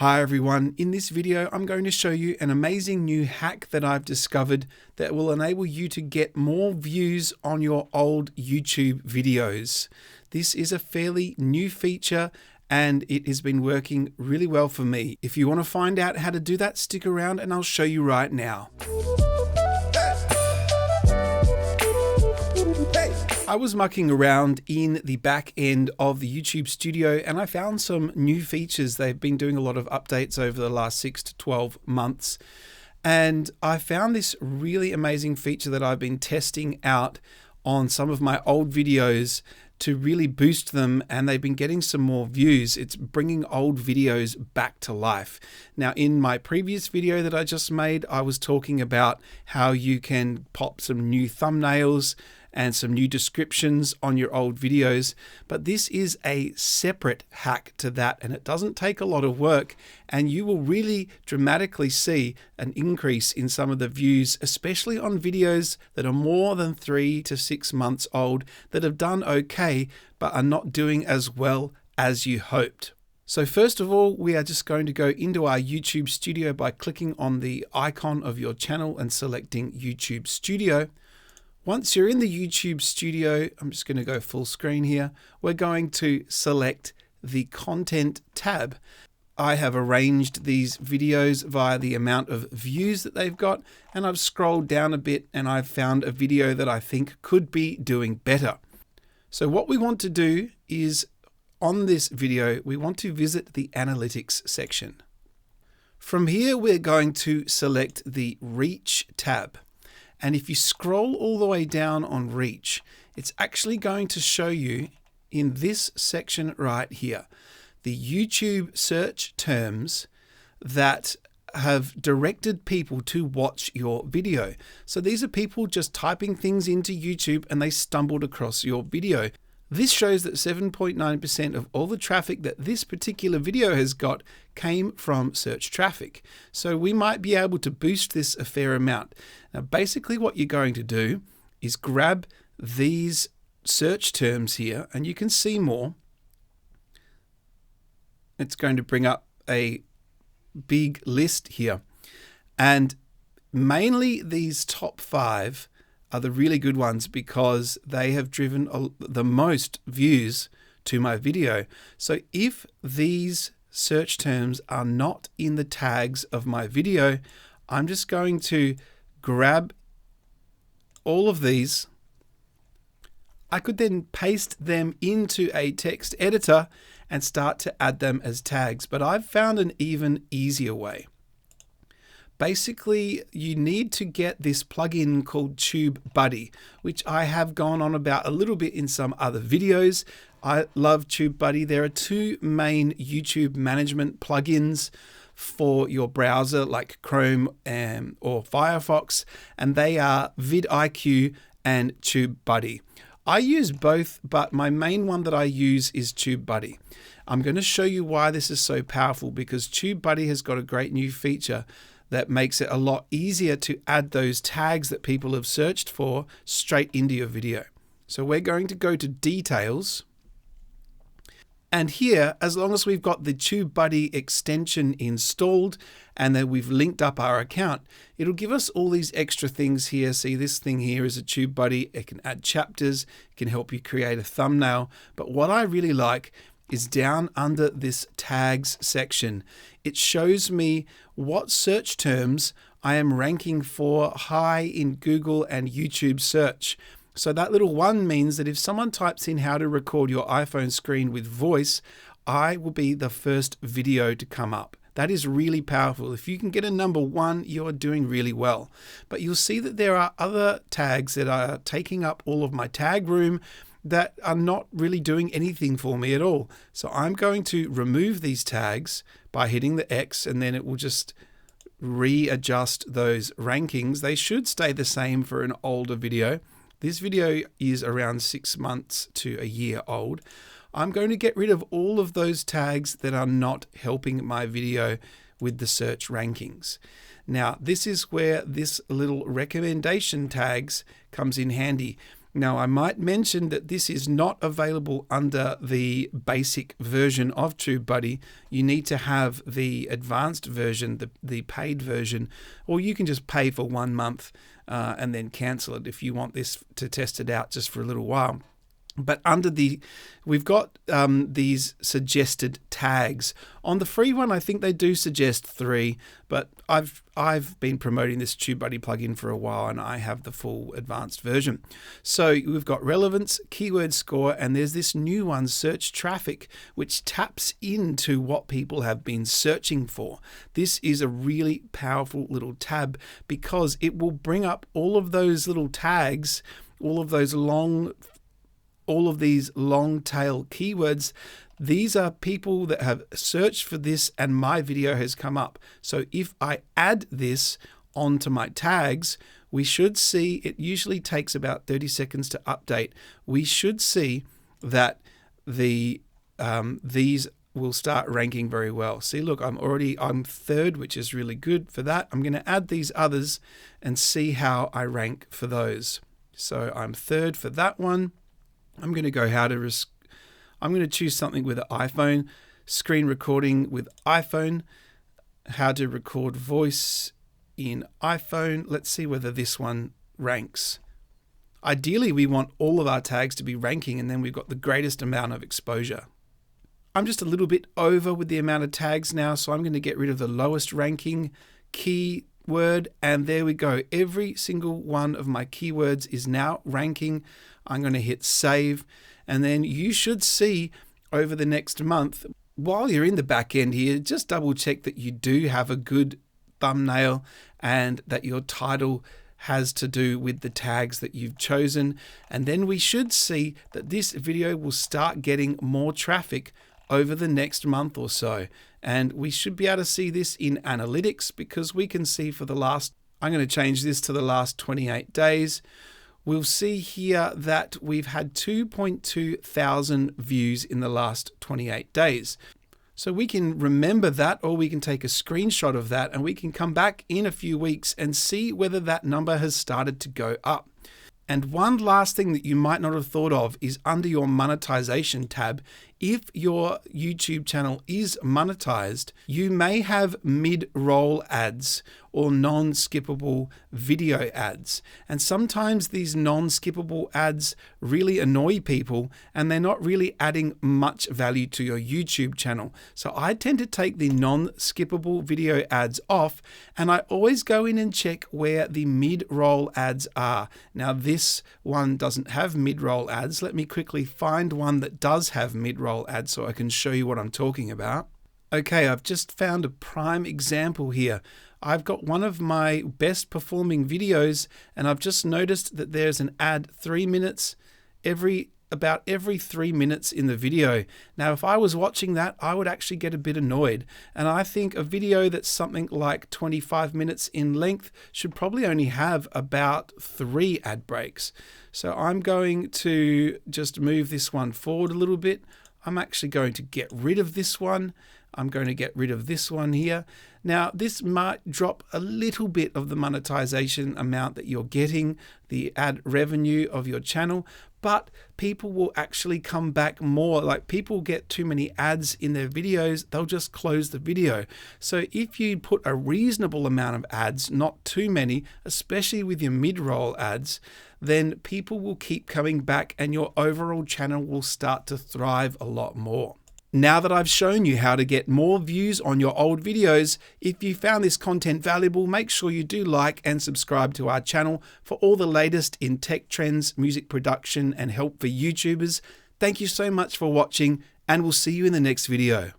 Hi everyone, in this video I'm going to show you an amazing new hack that I've discovered that will enable you to get more views on your old YouTube videos. This is a fairly new feature and it has been working really well for me. If you want to find out how to do that, stick around and I'll show you right now. I was mucking around in the back end of the YouTube studio and I found some new features. They've been doing a lot of updates over the last 6 to 12 months. And I found this really amazing feature that I've been testing out on some of my old videos to really boost them, and they've been getting some more views. It's bringing old videos back to life. Now, in my previous video that I just made, I was talking about how you can pop some new thumbnails and some new descriptions on your old videos, but this is a separate hack to that, and it doesn't take a lot of work, and you will really dramatically see an increase in some of the views, especially on videos that are more than 3 to 6 months old that have done okay but are not doing as well as you hoped. So first of all, we are just going to go into our YouTube studio by clicking on the icon of your channel and selecting YouTube Studio. Once you're in the YouTube studio, I'm just going to go full screen here. We're going to select the Content tab. I have arranged these videos via the amount of views that they've got, and I've scrolled down a bit and I've found a video that I think could be doing better. So what we want to do is, on this video, we want to visit the Analytics section. From here, we're going to select the Reach tab. And if you scroll all the way down on Reach, it's actually going to show you in this section right here, the YouTube search terms that have directed people to watch your video. So these are people just typing things into YouTube and they stumbled across your video. This shows that 7.9% of all the traffic that this particular video has got came from search traffic. So we might be able to boost this a fair amount. Now, basically what you're going to do is grab these search terms here, and you can see more. It's going to bring up a big list here. And mainly these top 5 are the really good ones because they have driven the most views to my video. So if these search terms are not in the tags of my video, I'm just going to grab all of these. I could then paste them into a text editor and start to add them as tags, but I've found an even easier way. Basically, you need to get this plugin called TubeBuddy, which I have gone on about a little bit in some other videos. I love TubeBuddy. There are 2 main YouTube management plugins for your browser like Chrome or Firefox, and they are vidIQ and TubeBuddy. I use both, but my main one that I use is TubeBuddy. I'm going to show you why this is so powerful, because TubeBuddy has got a great new feature that makes it a lot easier to add those tags that people have searched for straight into your video. So we're going to go to Details. And here, as long as we've got the TubeBuddy extension installed and then we've linked up our account, it'll give us all these extra things here. See, this thing here is a TubeBuddy. It can add chapters, it can help you create a thumbnail. But what I really like is down under this tags section. It shows me what search terms I am ranking for high in Google and YouTube search. So that little 1 means that if someone types in how to record your iPhone screen with voice, I will be the first video to come up. That is really powerful. If you can get a number 1, you're doing really well. But you'll see that there are other tags that are taking up all of my tag room that are not really doing anything for me at all. So I'm going to remove these tags by hitting the X, and then it will just readjust those rankings. They should stay the same for an older video. This video is around 6 months to a year old. I'm going to get rid of all of those tags that are not helping my video with the search rankings. Now, this is where this little recommendation tags comes in handy. Now, I might mention that this is not available under the basic version of TubeBuddy. You need to have the advanced version, the paid version, or you can just pay for 1 month and then cancel it if you want this to test it out just for a little while. But we've got these suggested tags. On the free one, I think they do suggest 3, but I've been promoting this TubeBuddy plugin for a while, and I have the full advanced version. So we've got relevance, keyword score, and there's this new one, search traffic, which taps into what people have been searching for. This is a really powerful little tab because it will bring up all of those little tags, all of these long tail keywords. These are people that have searched for this and my video has come up. So if I add this onto my tags, we should see, it usually takes about 30 seconds to update. We should see that these will start ranking very well. See, look, I'm 3rd, which is really good for that. I'm going to add these others and see how I rank for those. So I'm 3rd for that one. I'm going to go I'm going to choose something with an iPhone, screen recording with iPhone, how to record voice in iPhone. Let's see whether this one ranks. Ideally, we want all of our tags to be ranking, and then we've got the greatest amount of exposure. I'm just a little bit over with the amount of tags now, so I'm going to get rid of the lowest ranking keyword, and there we go. Every single one of my keywords is now ranking. I'm going to hit save, and then you should see over the next month, while you're in the back end here, just double check that you do have a good thumbnail and that your title has to do with the tags that you've chosen. And then we should see that this video will start getting more traffic over the next month or so. And we should be able to see this in analytics because we can see for the last, I'm going to change this to the last 28 days. We'll see here that we've had 2.2 thousand views in the last 28 days. So we can remember that, or we can take a screenshot of that, and we can come back in a few weeks and see whether that number has started to go up. And one last thing that you might not have thought of is under your monetization tab. If your YouTube channel is monetized, you may have mid-roll ads or non-skippable video ads. And sometimes these non-skippable ads really annoy people and they're not really adding much value to your YouTube channel. So I tend to take the non-skippable video ads off, and I always go in and check where the mid-roll ads are. Now this one doesn't have mid-roll ads. Let me quickly find one that does have mid-roll ads so I can show you what I'm talking about. Okay, I've just found a prime example here. I've got one of my best performing videos, and I've just noticed that there's an ad 3 minutes about every 3 minutes in the video. Now, if I was watching that, I would actually get a bit annoyed. And I think a video that's something like 25 minutes in length should probably only have about 3 ad breaks. So I'm going to just move this one forward a little bit. I'm actually going to get rid of this one. I'm going to get rid of this one here. Now, this might drop a little bit of the monetization amount that you're getting, the ad revenue of your channel, but people will actually come back more. Like, people get too many ads in their videos, they'll just close the video. So if you put a reasonable amount of ads, not too many, especially with your mid-roll ads, then people will keep coming back and your overall channel will start to thrive a lot more. Now that I've shown you how to get more views on your old videos, if you found this content valuable, make sure you do like and subscribe to our channel for all the latest in tech trends, music production, and help for YouTubers. Thank you so much for watching, and we'll see you in the next video.